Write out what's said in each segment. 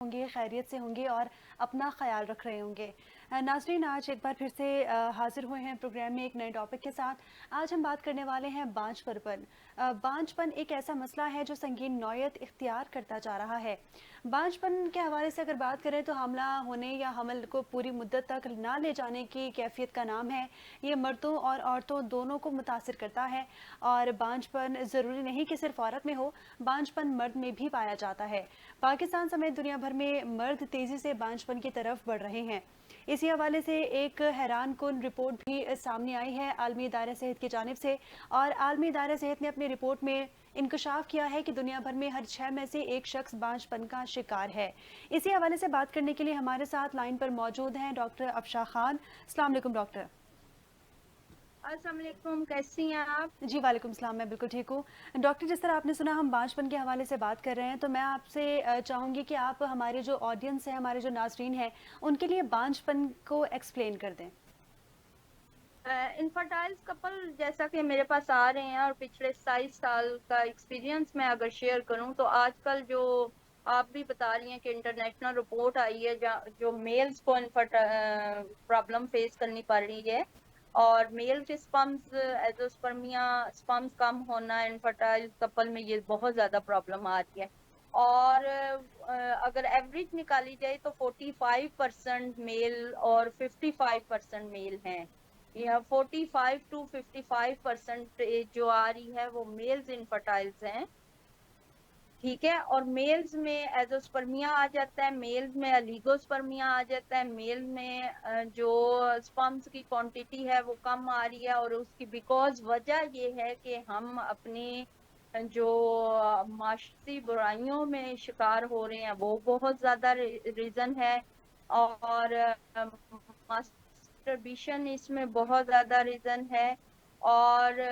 होंगे, खैरियत से होंगे और अपना ख्याल रख रहे होंगे। नाज़रीन, आज एक बार फिर से हाजिर हुए हैं प्रोग्राम में एक नए टॉपिक के साथ। आज हम बात करने वाले हैं बांझपन पर। बांझपन एक ऐसा मसला है जो संगीन नौयत इख्तियार करता जा रहा है। बांझपन के हवाले से अगर बात करें तो हमला होने या हमल को पूरी मुद्दत तक ना ले जाने की कैफियत का नाम है। ये मर्दों और औरतों दोनों को मुतासिर करता है और बांझपन ज़रूरी नहीं कि सिर्फ औरत में हो, बांझपन मर्द में भी पाया जाता है। पाकिस्तान समेत दुनिया भर में मर्द तेजी से बांझपन की तरफ बढ़ रहे हैं। इसी हवाले से एक हैरान कुन रिपोर्ट भी सामने आई है आलमी इदारे सेहत की जानिब से, और आलमी इदारे सेहत ने अपनी रिपोर्ट में इंकशाफ किया है कि दुनिया भर में हर 6 में से एक शख्स बांझपन का शिकार है। इसी हवाले से बात करने के लिए हमारे साथ लाइन पर मौजूद हैं डॉक्टर अफशा खान। अस्सलाम वालेकुम डॉक्टर। अस्सलाम वालेकुम, कैसी हैं आप? जी वालेकुम सलाम, मैं बिल्कुल ठीक हूँ। डॉक्टर, जिस तरह आपने सुना हम बांझपन के हवाले से बात कर रहे हैं, तो मैं आपसे चाहूँगी कि आप हमारे जो ऑडियंस है, हमारे जो नाजरीन हैं, उनके लिए बांझपन को एक्सप्लेन कर दें। इनफर्टाइल कपल जैसा कि मेरे पास आ रहे हैं और पिछले 27 साल का एक्सपीरियंस मैं अगर शेयर करूं तो आजकल जो आप भी बता रही हैं कि इंटरनेशनल रिपोर्ट आई है जो मेल्स को प्रॉब्लम फेस करनी पड़ रही है, और मेल के स्पम्स एजोस्पर्मिया स्पम्स कम होना इनफर्टाइल कपल में ये बहुत ज्यादा प्रॉब्लम आ रही है। और अगर एवरेज निकाली जाए तो 45% मेल और 55% मेल हैं। या 45 to 55% जो आ रही है वो मेल्स इनफर्टाइल्स हैं। ठीक है, और मेल्स में एजोस्पर्मिया आ जाता है, मेल्स में अलीगोस्पर्मिया आ जाता है, मेल में जो स्पर्म्स की क्वांटिटी है वो कम आ रही है। और उसकी बिकॉज वजह ये है कि हम अपनी जो माशी बुराइयों में शिकार हो रहे हैं वो बहुत ज्यादा रीजन है। और मास्टरबेशन इसमें बहुत ज्यादा रीजन है। और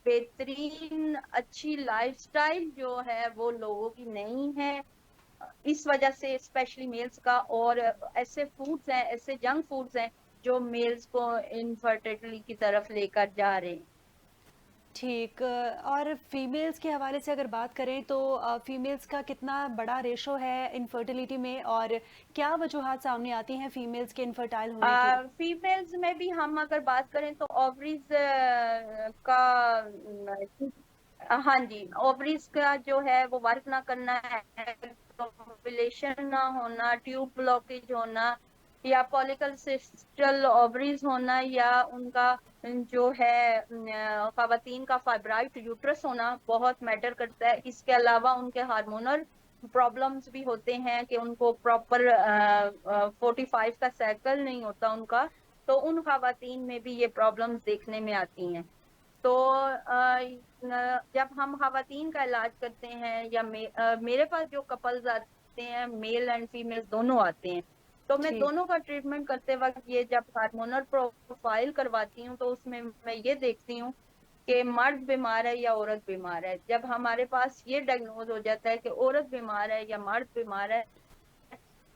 बेहतरीन अच्छी लाइफस्टाइल जो है वो लोगों की नहीं है इस वजह से, स्पेशली मेल्स का। और ऐसे फूड्स हैं, ऐसे जंक फूड्स हैं जो मेल्स को इनफर्टिलिटी की तरफ लेकर जा रहे हैं। ठीक। और फीमेल्स के हवाले से अगर बात करें तो फीमेल्स का कितना बड़ा रेशो है इनफर्टिलिटी में, और क्या वजूहात सामने आती हैं फीमेल्स के इनफर्टाइल होने की? फीमेल्स में भी हम अगर बात करें तो ओवरीज का हाँ जी, ओवरीज का जो है वो वर्क ना करना है, ओव्यूलेशन ना होना, ट्यूब ब्लॉकेज होना, या पॉलिकल सिस्टल ओवरीज होना, या उनका जो है खवातीन का फाइब्राइड यूट्रस होना बहुत मैटर करता है। इसके अलावा उनके हार्मोनल प्रॉब्लम्स भी होते हैं कि उनको प्रॉपर 45 का साइकिल नहीं होता उनका, तो उन खवातीन में भी ये प्रॉब्लम्स देखने में आती हैं। तो जब हम खवातीन का इलाज करते हैं या मेरे पास जो कपल्स आते हैं, मेल एंड फीमेल दोनों आते हैं, तो मैं ठीक। दोनों का ट्रीटमेंट करते वक्त ये जब हार्मोनल प्रोफाइल करवाती हूँ तो उसमें मैं ये देखती हूँ कि मर्द बीमार है या औरत बीमार है। जब हमारे पास ये डायग्नोज हो जाता है कि औरत बीमार है या मर्द बीमार है,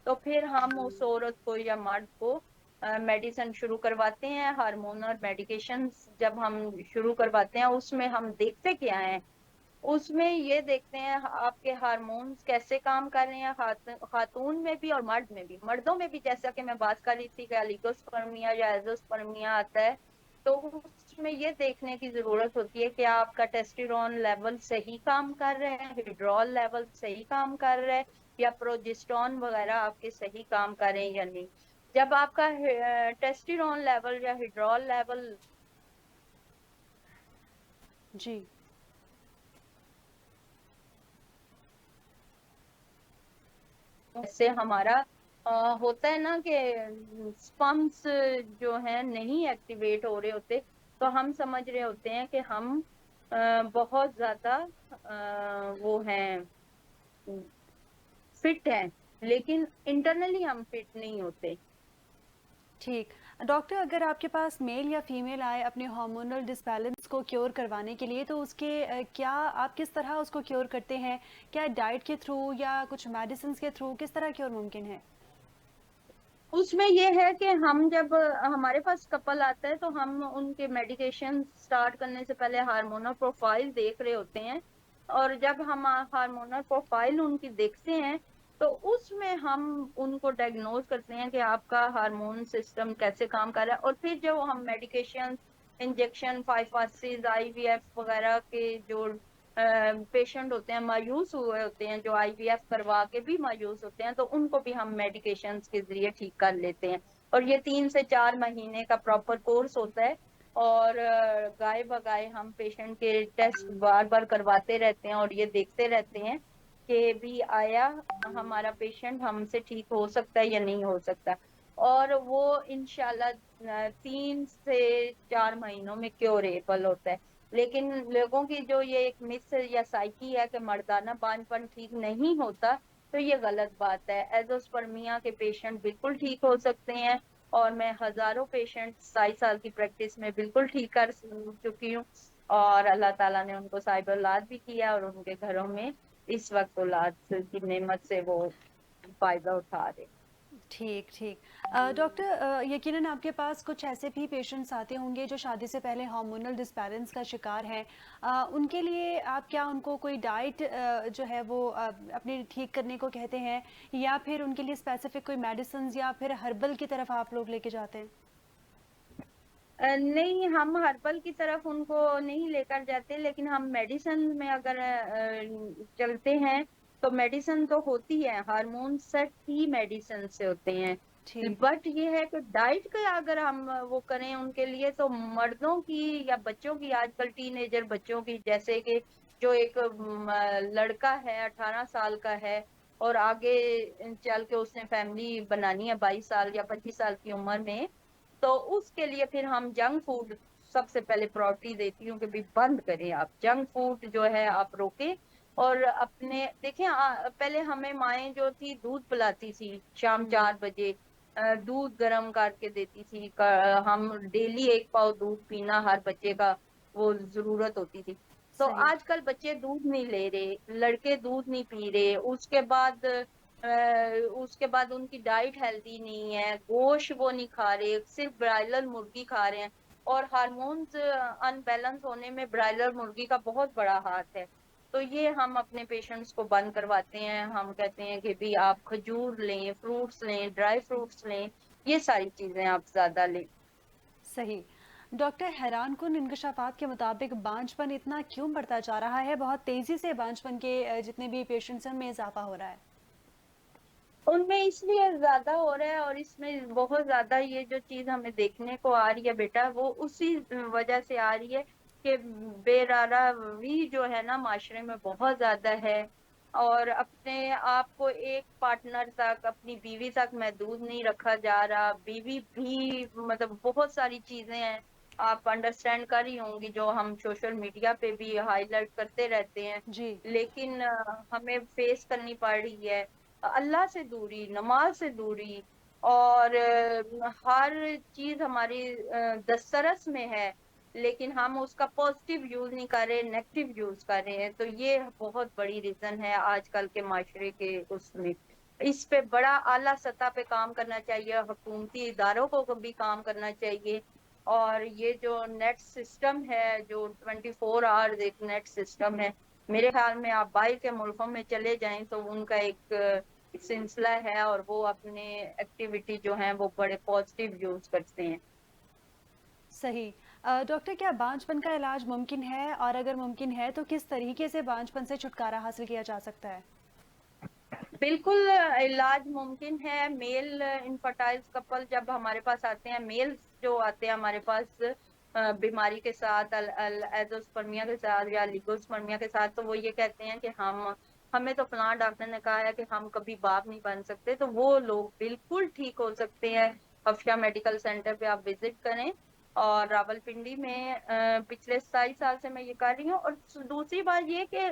तो फिर हम उस औरत को या मर्द को मेडिसिन शुरू करवाते हैं। हार्मोनल मेडिकेशन जब हम शुरू करवाते हैं उसमें हम देखते क्या है, उसमें ये देखते हैं आपके हार्मोन्स कैसे काम कर रहे हैं, खातून में भी और मर्द में भी। मर्दों में भी जैसा कि मैं बात कर रही थी कि ओलिगोस्पर्मिया या एजोस्पर्मिया आता है, तो उसमें ये देखने की जरूरत होती है कि आपका टेस्टोस्टेरोन लेवल सही काम कर रहे हैं, हिड्रोल लेवल सही काम कर रहे हैं, या प्रोजेस्टेरोन वगैरह आपके सही काम कर रहे हैं या नहीं। जब आपका टेस्टोस्टेरोन लेवल या हिड्रोल लेवल जी। से हमारा होता है ना कि स्पम्स जो है नहीं एक्टिवेट हो रहे होते, तो हम समझ रहे होते हैं कि हम बहुत ज्यादा वो हैं, फिट हैं, लेकिन इंटरनली हम फिट नहीं होते। ठीक। डॉक्टर, अगर आपके पास मेल या फीमेल आए अपने हार्मोनल डिसबैलेंस को क्योर करवाने के लिए, तो उसके क्या आप किस तरह उसको क्योर करते हैं? क्या डाइट के थ्रू या कुछ मेडिसिन के थ्रू, किस तरह क्योर मुमकिन है? उसमें ये है कि हम जब हमारे पास कपल आता है तो हम उनके मेडिकेशन स्टार्ट करने से पहले हार्मोनल प्रोफाइल देख रहे होते हैं। और जब हम हार्मोनल प्रोफाइल उनकी देखते हैं میں ہم ان کو ڈائگنوز کرتے ہیں کہ آپ کا ہارمون سسٹم کیسے کام کر رہا ہے، اور پھر جو ہم میڈیکیشن، انجیکشن، فائفاسز، آئی وی ایف وغیرہ کے جو پیشنٹ ہوتے ہیں مایوس ہوئے ہوتے ہیں، جو آئی وی ایف کروا کے بھی مایوس ہوتے ہیں، تو ان کو بھی ہم میڈیکیشنز کے ذریعے ٹھیک کر لیتے ہیں. اور یہ 3 سے 4 مہینے کا پراپر کورس ہوتا ہے، اور گائے بگائے ہم پیشنٹ کے ٹیسٹ بار بار کرواتے رہتے ہیں اور یہ دیکھتے رہتے ہیں کہ بھی آیا ہمارا پیشنٹ ہم سے ٹھیک ہو سکتا ہے یا نہیں ہو سکتا. اور وہ انشاءاللہ 3 سے 4 مہینوں میں کیوریبل ہوتا ہے. لیکن لوگوں کی جو یہ ایک مس یا سائیکی ہے کہ مردانہ بانجھ پن ٹھیک نہیں ہوتا، تو یہ غلط بات ہے. ایزوسپرمیا کے پیشنٹ بالکل ٹھیک ہو سکتے ہیں، اور میں ہزاروں پیشنٹ 22 سال کی پریکٹس میں بالکل ٹھیک کر چکی ہوں، اور اللہ تعالیٰ نے ان کو صاحب اولاد بھی کیا، اور ان کے گھروں میں اس وقت اولاد کی نعمت سے وہ فائدہ اٹھا رہے. ٹھیک ٹھیک. ڈاکٹر یقیناً آپ کے پاس کچھ ایسے بھی پیشنٹس آتے ہوں گے جو شادی سے پہلے ہارمونل ڈسبیلنس کا شکار ہیں. ان کے لیے آپ کیا ان کو کوئی ڈائٹ جو ہے وہ اپنے ٹھیک کرنے کو کہتے ہیں، یا پھر ان کے لیے اسپیسیفک کوئی میڈیسنز یا پھر ہربل کی طرف آپ لوگ لے کے جاتے ہیں؟ نہیں، ہم ہربل کی طرف ان کو نہیں لے کر جاتے، لیکن ہم میڈیسن میں اگر چلتے ہیں تو میڈیسن تو ہوتی ہے، ہارمون سیٹ ہی میڈیسن سے ہوتے ہیں. ٹھیک. بٹ یہ ہے کہ ڈائٹ کا اگر ہم وہ کریں ان کے لیے، تو مردوں کی یا بچوں کی، آج کل ٹین ایجر بچوں کی، جیسے کہ جو ایک لڑکا ہے 18 سال کا ہے اور آگے چل کے اس نے فیملی بنانی ہے 22 سال یا 25 سال کی عمر میں، تو اس کے لیے پھر ہم جنک فوڈ سب سے پہلے پراورٹی دیتی ہوں کہ بھی بند کریں. آپ جنک فوڈ جو ہے آپ روکیں، اور اپنے دیکھیں پہلے ہمیں مائیں جو تھی دودھ پلاتی تھی شام 4 بجے، دودھ گرم کر کے دیتی تھی. ہم ڈیلی 1 پاؤ دودھ پینا ہر بچے کا وہ ضرورت ہوتی تھی. تو صحیح. آج کل بچے دودھ نہیں لے رہے، لڑکے دودھ نہیں پی رہے. اس کے بعد ان کی ڈائٹ ہیلدی نہیں ہے، گوشت وہ نہیں کھا رہے، صرف برائلر مرغی کھا رہے ہیں. اور ہارمونز ان بیلنس ہونے میں برائلر مرغی کا بہت بڑا ہاتھ ہے. تو یہ ہم اپنے پیشنٹس کو بند کرواتے ہیں. ہم کہتے ہیں کہ بھی آپ کھجور لیں، فروٹس لیں، ڈرائی فروٹس لیں، یہ ساری چیزیں آپ زیادہ لیں. صحیح. ڈاکٹر، حیران کن انکشافات کے مطابق بانجھ پن اتنا کیوں بڑھتا جا رہا ہے؟ بہت تیزی سے بانجھ پن کے جتنے بھی پیشنٹس ہیں ان میں اضافہ ہو رہا ہے. ان میں اس لیے زیادہ ہو رہا ہے، اور اس میں بہت زیادہ یہ جو چیز ہمیں دیکھنے کو آ رہی ہے بیٹا، وہ اسی وجہ سے آ رہی ہے کہ بے راروی جو ہے نا معاشرے میں بہت زیادہ ہے، اور اپنے آپ کو ایک پارٹنر تک، اپنی بیوی تک محدود نہیں رکھا جا رہا. بیوی بھی مطلب بہت ساری چیزیں ہیں آپ انڈرسٹینڈ کر ہی ہوں گی جو ہم سوشل میڈیا پہ بھی ہائی لائٹ کرتے رہتے ہیں، جی. لیکن ہمیں فیس کرنی پڑ رہی ہے. اللہ سے دوری، نماز سے دوری، اور ہر چیز ہماری دسترس میں ہے، لیکن ہم اس کا پازیٹیو یوز نہیں کر رہے، نیگیٹو یوز کر رہے ہیں. تو یہ بہت بڑی ریزن ہے آج کل کے معاشرے کے اس میں. اس پہ بڑا اعلیٰ سطح پہ کام کرنا چاہیے، حکومتی اداروں کو بھی کام کرنا چاہیے. اور یہ جو نیٹ سسٹم ہے، جو 24 آورز ایک نیٹ سسٹم ہے، میرے خیال میں آپ باہر کے ملکوں میں چلے جائیں تو ان کا ایک سلسلہ ہے، اور وہ اپنے ایکٹیویٹی جو ہیں وہ بڑے پازیٹیو یوز کرتے ہیں. صحیح. ڈاکٹر، کیا بانجھ پن کا علاج ممکن ہے؟ اور اگر ممکن ہے تو کس طریقے سے بانجھ پن سے چھٹکارا حاصل کیا جا سکتا ہے؟ بالکل علاج ممکن ہے. میل انفرٹائل کپل جب ہمارے پاس آتے ہیں، میل جو آتے ہیں ہمارے پاس بیماری کے ساتھ، ایزوسپرمیا کے ساتھ یا لیگوسپرمیا کے ساتھ، تو وہ یہ کہتے ہیں کہ ہمیں تو فلاں ڈاکٹر نے کہا ہے کہ ہم کبھی باپ نہیں بن سکتے. تو وہ لوگ بالکل ٹھیک ہو سکتے ہیں. افشا میڈیکل سینٹر پہ آپ وزٹ کریں. اور راول پنڈی میں پچھلے 27 سال سے میں یہ کر رہی ہوں. اور دوسری بات یہ کہ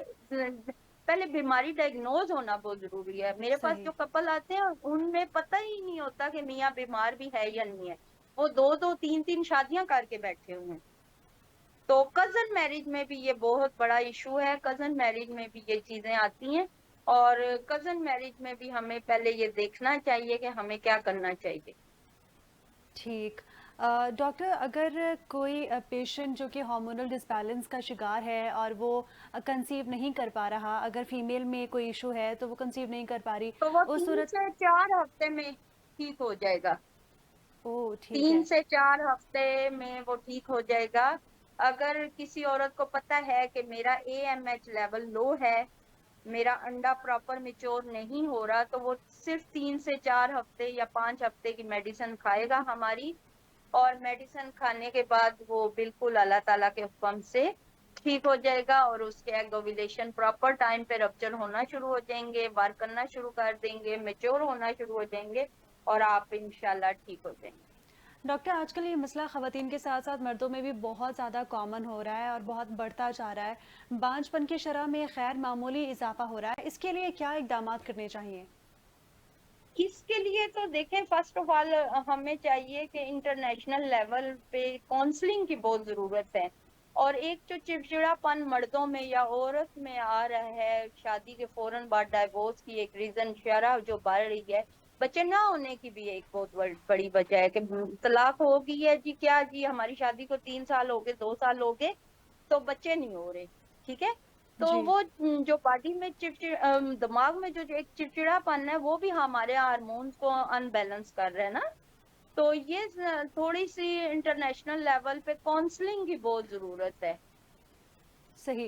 پہلے بیماری ڈائگنوز ہونا بہت ضروری ہے. میرے پاس صحیح. جو کپل آتے ہیں ان میں پتہ ہی نہیں ہوتا کہ میاں بیمار بھی ہے یا نہیں ہے. وہ 2 2 3 3 شادیاں کر کے بیٹھے ہوئے ہیں. تو کزن میرج میں بھی یہ بہت بڑا ایشو ہے. کزن میرج میں بھی یہ چیزیں آتی ہیں، اور کزن میرج میں بھی ہمیں پہلے یہ دیکھنا چاہیے کہ ہمیں کیا کرنا چاہیے. ٹھیک. डॉक्टर अगर कोई पेशेंट जो कि हार्मोनल डिसबैलेंस का शिकार है और वो कंसीव नहीं कर पा रहा, अगर फीमेल में कोई इशू है तो वो कंसीव नहीं कर पा रही, तो वो उस 3 सूरत। से 4 हफ्ते में ठीक हो जाएगा। ओह ठीक 3 है। से 4 हफ्ते में वो ठीक हो जाएगा। अगर किसी औरत को पता है कि मेरा AMH लेवल लो है, मेरा अंडा प्रॉपर मैच्योर नहीं हो रहा, तो वो सिर्फ 3 से 4 हफ्ते या 5 हफ्ते की मेडिसिन खाएगा हमारी, और मेडिसिन खाने के बाद वो बिल्कुल अल्लाह ताला के हुक्म से ठीक हो जाएगा, और उसके एग ओव्यूलेशन प्रॉपर टाइम पे रप्चर होना शुरू हो जाएंगे, बार करना शुरू कर देंगे, मैच्योर होना शुरू हो जाएंगे, और आप इंशाल्लाह ठीक हो जाएंगे। डॉक्टर आजकल ये मसला ख़वातीन के साथ साथ मर्दों में भी बहुत ज़्यादा कॉमन हो रहा है और बहुत बढ़ता जा रहा है। बांझपन की शरह में खैर मामूली इजाफा हो रहा है, इसके लिए क्या इकदाम करने चाहिए? इसके लिए तो देखें, फर्स्ट ऑफ ऑल हमें चाहिए कि इंटरनेशनल लेवल पे काउंसलिंग की बहुत जरूरत है। और एक जो चिड़चिड़ापन मर्दों में या औरत में आ रहा है शादी के फौरन बाद, डाइवोर्स की एक रीजन शरह जो बढ़ रही है, बच्चे ना होने की भी एक बहुत बड़ी वजह है कि तलाक हो गई है जी, क्या जी हमारी शादी को 3 साल हो गए, 2 साल हो गए, तो बच्चे नहीं हो रहे। ठीक है। तो जी। वो जो बॉडी में दिमाग में जो एक चिड़चिड़ापन है, वो भी हमारे हार्मोन्स को अनबैलेंस कर रहे हैं ना। तो ये थोड़ी सी इंटरनेशनल लेवल पे काउंसलिंग की बहुत जरूरत है। सही।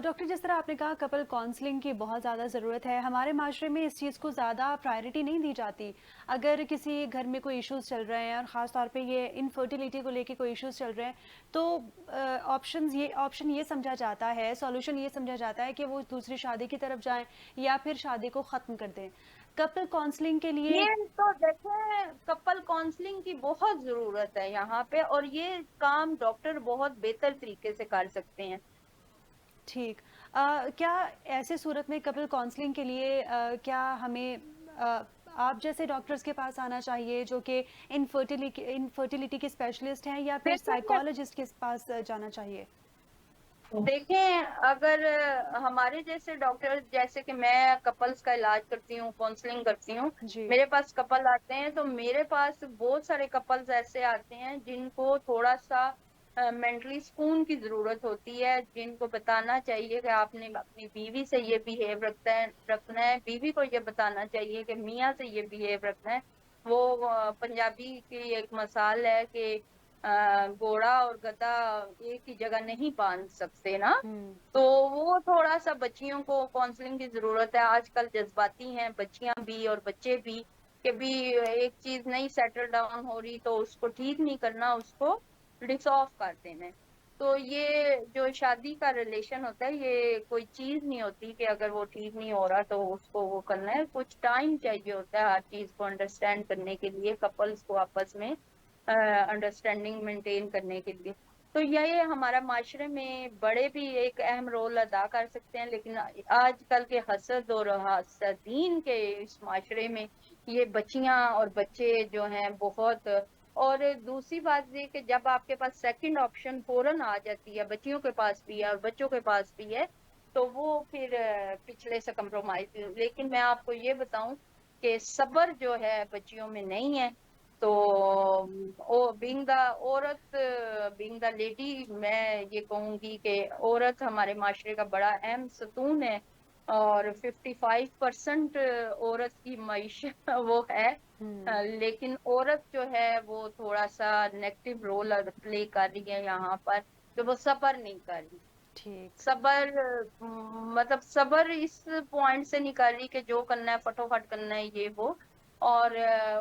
डॉक्टर जिस तरह आपने कहा कपल काउंसलिंग की बहुत ज़्यादा ज़रूरत है, हमारे माशरे में इस चीज़ को ज़्यादा प्रायोरिटी नहीं दी जाती। अगर किसी घर में कोई इश्यूज चल रहे हैं और ख़ास तौर पे ये इनफर्टिलिटी को लेके कोई इश्यूज चल रहे हैं, तो ऑप्शन ये समझा जाता है, सॉल्यूशन ये समझा जाता है कि वो दूसरी शादी की तरफ जाएं या फिर शादी को ख़त्म कर दें। कपल काउंसलिंग के लिए। ये तो देखें, कपल काउंसलिंग की बहुत जरूरत है यहाँ पे, और ये काम डॉक्टर बहुत बेहतर तरीके से कर सकते हैं। ठीक। क्या ऐसे सूरत में कपल काउंसलिंग के लिए क्या हमें आप जैसे डॉक्टर्स के पास आना चाहिए जो कि इनफर्टिलिटी के स्पेशलिस्ट हैं, या फिर देखें साइकोलॉजिस्ट के पास जाना चाहिए? देखें अगर हमारे जैसे डॉक्टर, जैसे कि मैं कपल्स का इलाज करती हूँ, काउंसलिंग करती हूँ, जी। मेरे पास कपल आते हैं, तो मेरे पास बहुत सारे कपल्स ऐसे आते हैं जिनको थोड़ा सा मेंटली सुकून की जरूरत होती है, जिनको बताना चाहिए कि आपने अपनी बीवी से ये बिहेव रखना है, बीवी को ये बताना चाहिए कि मियाँ से ये बिहेव रखना है। वो पंजाबी की एक मसाल है कि घोड़ा और गधा एक ही जगह नहीं बांध सकते ना। हम्म। तो वो थोड़ा सा बच्चियों को काउंसलिंग की जरूरत है। आजकल जज्बाती हैं बच्चियां भी और बच्चे भी, कि भी एक चीज नहीं सेटल डाउन हो रही तो उसको ठीक नहीं करना, उसको डिसऑफ कर देना है। तो ये जो शादी का रिलेशन होता है, ये कोई चीज नहीं होती कि अगर वो ठीक नहीं हो रहा तो उसको वो करना है। कुछ टाइम चाहिए होता है हर चीज को अंडरस्टैंड करने के लिए, कपल्स को आपस में अंडरस्टैंडिंग मेंटेन करने के लिए। तो ये हमारा माशरे में बड़े भी एक अहम रोल अदा कर सकते हैं, लेकिन आजकल के हसद और हसदीन के इस माशरे में ये बच्चियां और बच्चे जो हैं बहुत। और दूसरी बात ये कि जब आपके पास सेकंड ऑप्शन फौरन आ जाती है, बच्चियों के पास भी है और बच्चों के पास भी है, तो वो फिर पिछले से कंप्रोमाइज। लेकिन मैं आपको ये बताऊं कि सब्र जो है बच्चियों में नहीं है। तो ओ बीइंग द औरत, बीइंग द लेडी, मैं ये कहूंगी कि औरत हमारे माशरे का बड़ा अहम सतून है, और 55% औरत की मईशत वो है। हम्म। लेकिन औरत जो है वो थोड़ा सा नेगेटिव रोल प्ले कर रही है यहाँ पर, कि वो सब्र नहीं कर रही। ठीक। सबर मतलब सबर इस पॉइंट से नहीं कर रही कि जो करना है फटोफट करना है ये वो, और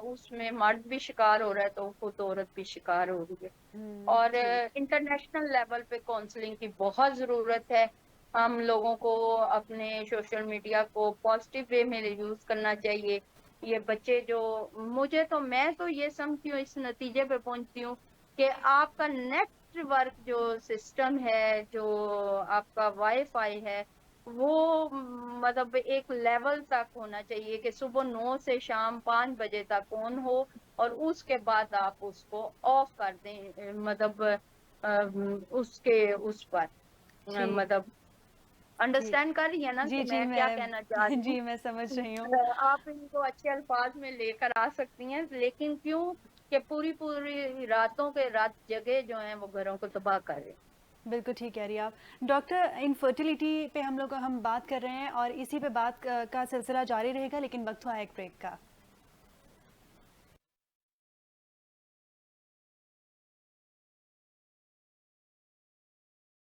उसमें मर्द भी शिकार हो रहा है तो खुद औरत भी शिकार हो रही है। और ठीक। इंटरनेशनल लेवल पे काउंसलिंग की बहुत जरूरत है। हम लोगों को अपने सोशल मीडिया को पॉजिटिव वे में यूज करना चाहिए। ये बच्चे जो, मुझे तो, मैं तो ये समझती हूँ, इस नतीजे पे पहुंचती हूँ कि आपका नेटवर्क जो सिस्टम है, जो आपका वाईफाई है, वो मतलब एक लेवल तक होना चाहिए कि सुबह 9 से शाम 5 बजे तक ऑन हो, और उसके बाद आप उसको ऑफ कर दें। मतलब उसके उस पर ठीक। मतलब ठीक। अंडरस्टैंड कर रही है ना कि जी जी मैं क्या कहना चाह मैं रही हूँ। जी मैं समझ रही हूँ। आप इनको अच्छे अल्फाज में लेकर आ सकती हैं, लेकिन क्यों کہ پوری پوری راتوں کے رات جگہ جو ہیں وہ گھروں کو تباہ کر رہے ہیں۔ بالکل ٹھیک کہہ رہی ہیں آپ ڈاکٹر. انفرٹیلیٹی پہ ہم بات کر رہے ہیں اور اسی پہ بات کا سلسلہ جاری رہے گا، لیکن وقت ہوا ہے ایک بریک کا.